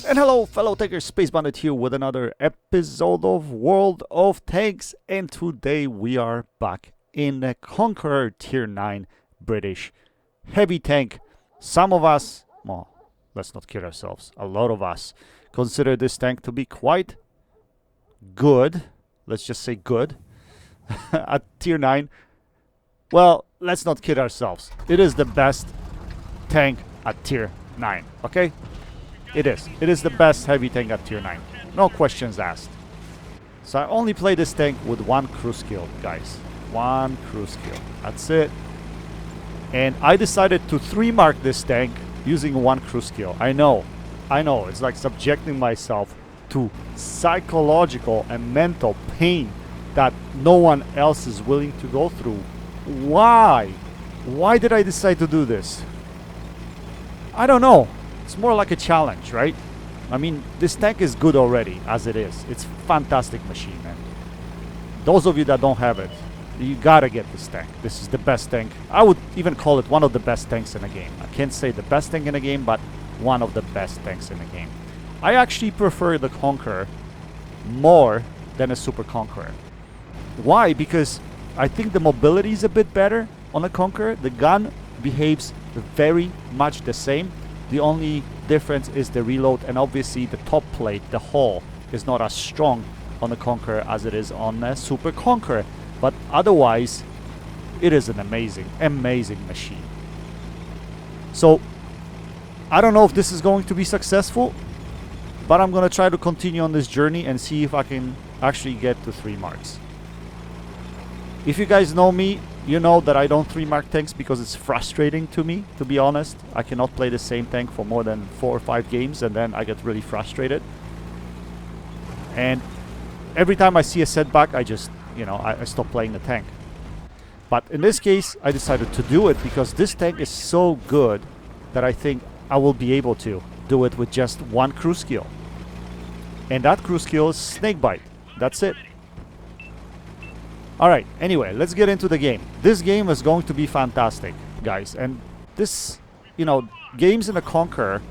And hello fellow tankers, Space Bandit here with another episode of World of Tanks, and today we are back in the Conqueror Tier 9 British heavy tank. Some of us, well, let's not kid ourselves, a lot of us consider this tank to be quite good, let's just say good, at Tier 9. Well, let's not kid ourselves, it is the best tank at Tier 9, okay? It is. It is the best heavy tank at Tier 9. No questions asked. So I only play this tank with one crew skill, guys. One crew skill. That's it. And I decided to 3-mark this tank using one crew skill. I know. It's like subjecting myself to psychological and mental pain that no one else is willing to go through. Why? Why did I decide to do this? I don't know. It's more like a challenge, right? I mean, this tank is good already, as it is. It's a fantastic machine, man. Those of you that don't have it, you gotta get this tank. This is the best tank. I would even call it one of the best tanks in the game. I can't say the best tank in the game, but one of the best tanks in the game. I actually prefer the Conqueror more than a Super Conqueror. Why? Because I think the mobility is a bit better on the Conqueror. The gun behaves very much the same. The only difference is the reload, and obviously the top plate, the hull, is not as strong on the Conqueror as it is on the Super Conqueror. But otherwise, it is an amazing, amazing machine. So, I don't know if this is going to be successful, but I'm going to try to continue on this journey and see if I can actually get to 3 marks. If you guys know me, you know that I don't 3-mark tanks because it's frustrating to me, to be honest. I cannot play the same tank for more than 4 or 5 games and then I get really frustrated. And every time I see a setback, I just, I stop playing the tank. But in this case, I decided to do it because this tank is so good that I think I will be able to do it with just one crew skill. And that crew skill is Snakebite. That's it. Alright, anyway, let's get into the game. This game is going to be fantastic, guys. And this, games in the Conqueror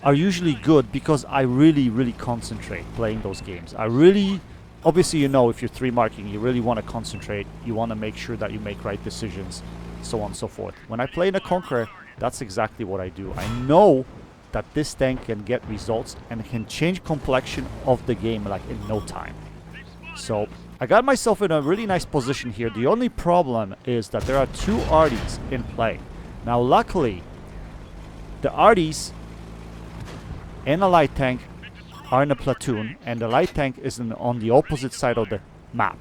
are usually good because I really concentrate playing those games. Obviously, if you're 3-marking, you really want to concentrate. You want to make sure that you make right decisions, so on and so forth. When I play in a Conqueror, that's exactly what I do. I know that this tank can get results and can change complexion of the game like in no time. So I got myself in a really nice position here. The only problem is that there are 2 Arties in play. Now luckily, the Arties and a light tank are in a platoon, and the light tank is on the opposite side of the map.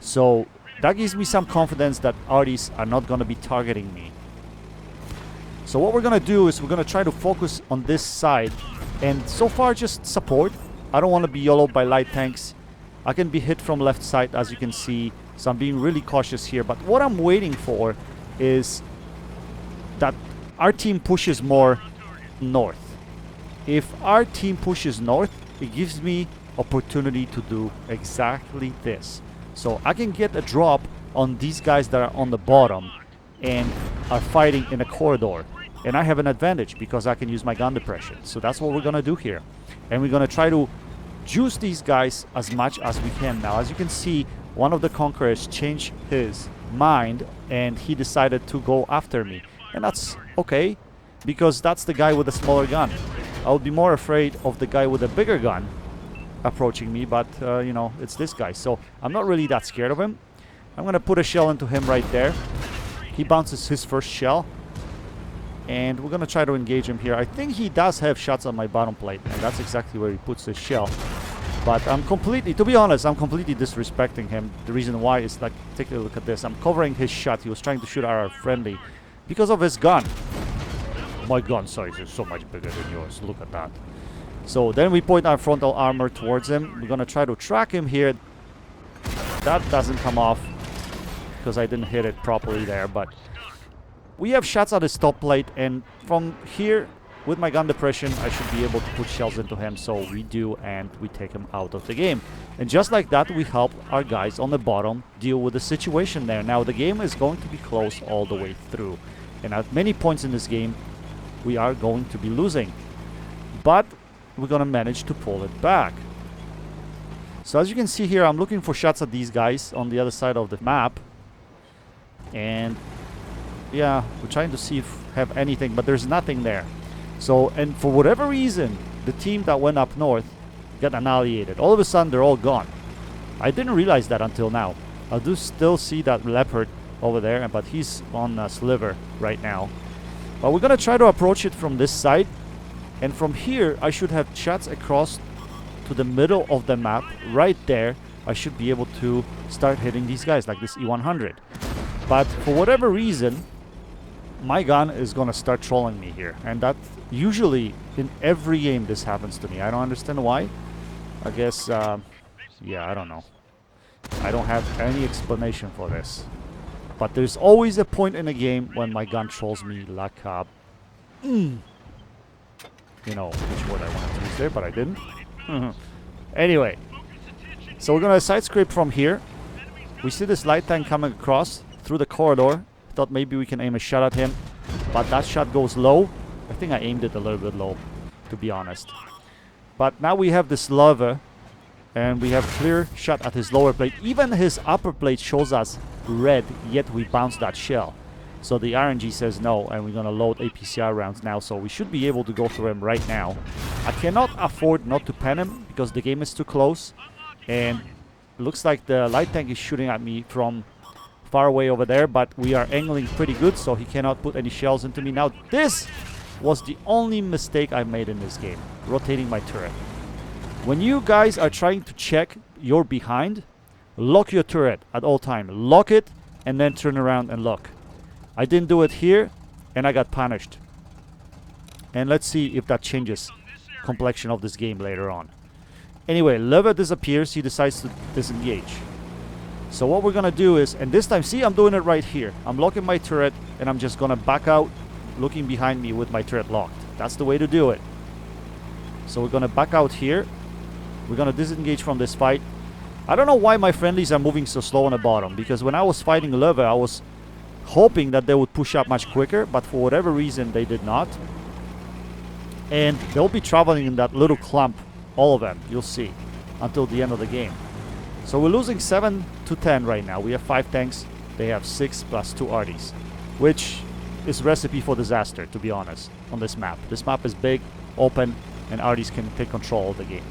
So that gives me some confidence that Arties are not going to be targeting me. So what we're going to do is we're going to try to focus on this side, and so far just support. I don't want to be YOLO'd by light tanks. I can be hit from left side, as you can see, so I'm being really cautious here. But what I'm waiting for is that our team pushes more north. If our team pushes north, it gives me opportunity to do exactly this. So I can get a drop on these guys that are on the bottom and are fighting in a corridor. And I have an advantage because I can use my gun depression. So that's what we're going to do here. And we're going to try to juice these guys as much as we can. Now, as you can see, one of the Conquerors changed his mind and he decided to go after me. And that's okay, because that's the guy with a smaller gun. I would be more afraid of the guy with a bigger gun approaching me, but, it's this guy. So I'm not really that scared of him. I'm going to put a shell into him right there. He bounces his first shell. And we're going to try to engage him here. I think he does have shots on my bottom plate, and that's exactly where he puts his shell. But to be honest, I'm completely disrespecting him. The reason why is, like, take a look at this. I'm covering his shot. He was trying to shoot at our friendly because of his gun. My gun size is so much bigger than yours. Look at that. So then we point our frontal armor towards him. We're going to try to track him here. That doesn't come off because I didn't hit it properly there, but we have shots at his top plate, and from here, with my gun depression, I should be able to put shells into him. So we do, and we take him out of the game. And just like that, we help our guys on the bottom deal with the situation there. Now, the game is going to be close all the way through. And at many points in this game, we are going to be losing. But we're gonna manage to pull it back. So as you can see here, I'm looking for shots at these guys on the other side of the map. And yeah, we're trying to see if have anything, but there's nothing there. So, and for whatever reason, the team that went up north got annihilated. All of a sudden, they're all gone. I didn't realize that until now. I do still see that leopard over there, but he's on a sliver right now. But we're gonna try to approach it from this side. And from here, I should have shots across to the middle of the map. Right there, I should be able to start hitting these guys like this E100. But for whatever reason, my gun is gonna start trolling me here. And that usually in every game this happens to me. I don't understand why. I guess, yeah, I don't know. I don't have any explanation for this. But there's always a point in a game when my gun trolls me like a... You know which word I wanted to use there, but I didn't. Anyway, so we're gonna side scrape from here. We see this light tank coming across through the corridor. Thought maybe we can aim a shot at him, but that shot goes low. I think I aimed it a little bit low, to be honest. But now we have this lever, and we have clear shot at his lower plate. Even his upper plate shows us red, yet we bounce that shell. So the RNG says no, and we're gonna load APCR rounds now, so we should be able to go through him right now. I cannot afford not to pen him because the game is too close, and it looks like the light tank is shooting at me from far away over there, but we are angling pretty good, so he cannot put any shells into me. Now this was the only mistake I made in this game, rotating my turret. When you guys are trying to check your behind, lock your turret at all time. Lock it and then turn around and look. I didn't do it here and I got punished. And let's see if that changes complexion of this game later on. Anyway, lever disappears. He decides to disengage. So what we're gonna do is, and this time, see, I'm doing it right here. I'm locking my turret and I'm just gonna back out, looking behind me with my turret locked. That's the way to do it. So we're gonna back out here. We're gonna disengage from this fight. I don't know why my friendlies are moving so slow on the bottom, because when I was fighting lever, I was hoping that they would push up much quicker, but for whatever reason they did not. And they'll be traveling in that little clump, all of them, you'll see, until the end of the game. So we're losing 7 to 10 right now. We have 5 tanks, they have 6 plus 2 arties, which is recipe for disaster, to be honest, on this map. This map is big, open, and arties can take control of the game.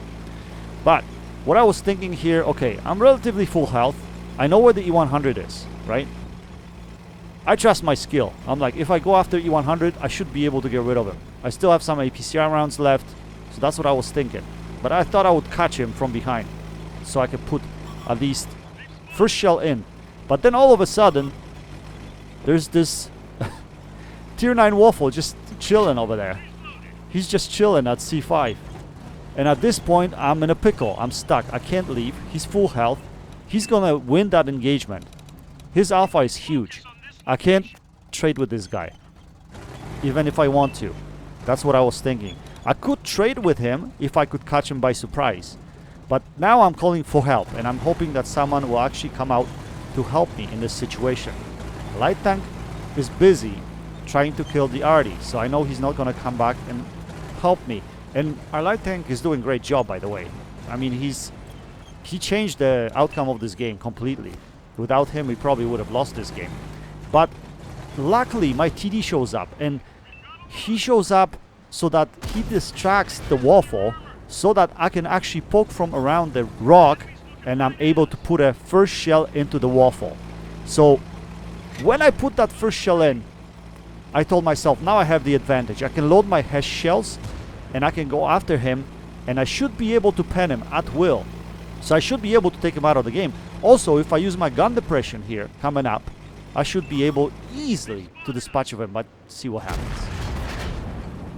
But what I was thinking here, okay, I'm relatively full health. I know where the E100 is, right? I trust my skill. I'm like, if I go after E100, I should be able to get rid of him. I still have some APCR rounds left, so that's what I was thinking. But I thought I would catch him from behind, so I could put at least first shell in. But then all of a sudden, there's this tier 9 waffle just chilling over there. He's just chilling at C5. And at this point, I'm in a pickle. I'm stuck. I can't leave. He's full health. He's gonna win that engagement. His alpha is huge. I can't trade with this guy, even if I want to. That's what I was thinking. I could trade with him if I could catch him by surprise. But now I'm calling for help, and I'm hoping that someone will actually come out to help me in this situation. Light tank is busy trying to kill the arty, so I know he's not gonna come back and help me. And our light tank is doing a great job, by the way. I mean, he changed the outcome of this game completely. Without him, we probably would have lost this game. But luckily, my TD shows up, and he shows up so that he distracts the waffle, so that I can actually poke from around the rock, and I'm able to put a first shell into the waffle. So when I put that first shell in, I told myself, now I have the advantage. I can load my hash shells, and I can go after him, and I should be able to pen him at will. So I should be able to take him out of the game. Also, if I use my gun depression here, coming up, I should be able easily to dispatch of him, but see what happens.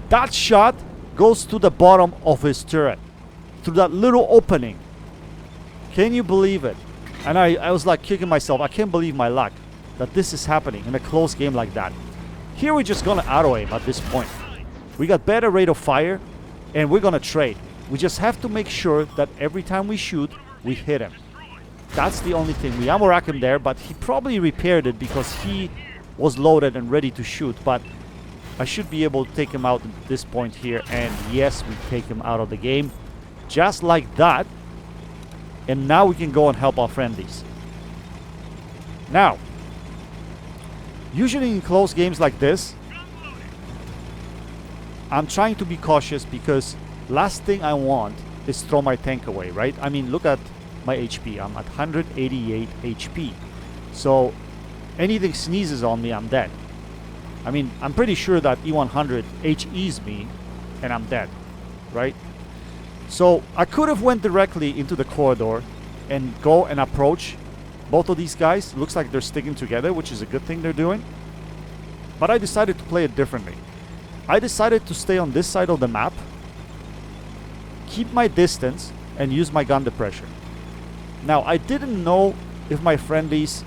That shot goes to the bottom of his turret, through that little opening. Can you believe it? And I was like kicking myself. I can't believe my luck that this is happening in a close game like that. Here we're just gonna auto aim at this point. We got better rate of fire, and we're gonna trade. We just have to make sure that every time we shoot, we hit him. That's the only thing. We ammo rack him there, but he probably repaired it because he was loaded and ready to shoot. But I should be able to take him out at this point here. And yes, we take him out of the game. Just like that. And now we can go and help our friendlies. Now, usually in close games like this, I'm trying to be cautious because last thing I want is throw my tank away, right? I mean, look at my HP. I'm at 188 HP. So anything sneezes on me, I'm dead. I mean, I'm pretty sure that E100 HEs me and I'm dead, right? So I could have went directly into the corridor and go and approach both of these guys. Looks like they're sticking together, which is a good thing they're doing. But I decided to play it differently. I decided to stay on this side of the map, keep my distance, and use my gun depression. Now, I didn't know if my friendlies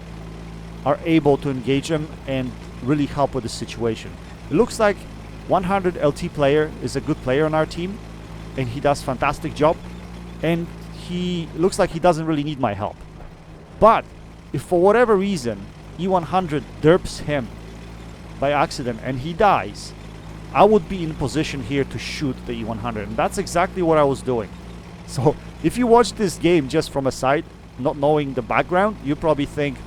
are able to engage them and really help with the situation. It looks like 100 LT player is a good player on our team, and he does fantastic job, and he looks like he doesn't really need my help. But if for whatever reason E100 derps him by accident and he dies, I would be in position here to shoot the E100, and that's exactly what I was doing. So if you watch this game just from a side, not knowing the background, you probably think,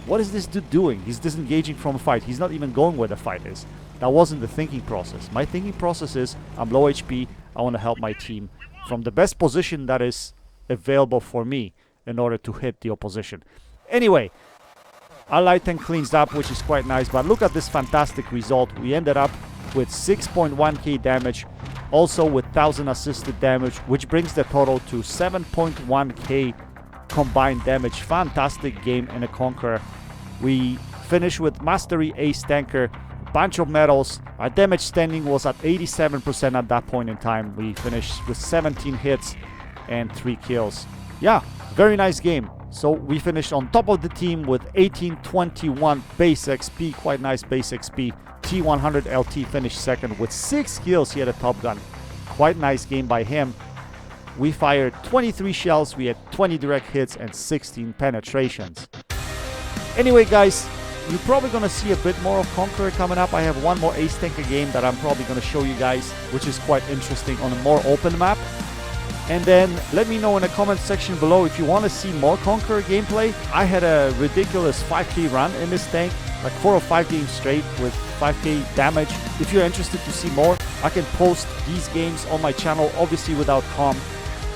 what is this dude doing? He's disengaging from a fight. He's not even going where the fight is. That wasn't the thinking process. My thinking process is, I'm low HP, I want to help my team from the best position that is available for me in order to hit the opposition. Anyway, our light tank cleans up, which is quite nice, but look at this fantastic result. We ended up with 6.1k damage, also with 1000 assisted damage, which brings the total to 7.1k combined damage. Fantastic game in a Conqueror. We finished with Mastery Ace Tanker, bunch of medals. Our damage standing was at 87% at that point in time. We finished with 17 hits and 3 kills. Yeah, very nice game. So we finished on top of the team with 1821 base XP, quite nice base XP. T100 LT finished second with 6 kills. He had a top gun. Quite nice game by him. We fired 23 shells, we had 20 direct hits and 16 penetrations. Anyway guys, you're probably going to see a bit more of Conqueror coming up. I have one more Ace Tanker game that I'm probably going to show you guys, which is quite interesting on a more open map. And then let me know in the comment section below if you want to see more Conqueror gameplay. I had a ridiculous 5k run in this tank, like 4 or 5 games straight with 5k damage. If you're interested to see more, I can post these games on my channel, obviously without comm.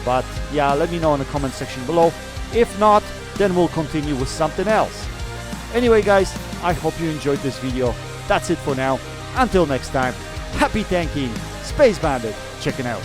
But yeah, let me know in the comment section below. If not, then we'll continue with something else. Anyway guys, I hope you enjoyed this video. That's it for now. Until next time, happy tanking. Space Bandit checking out.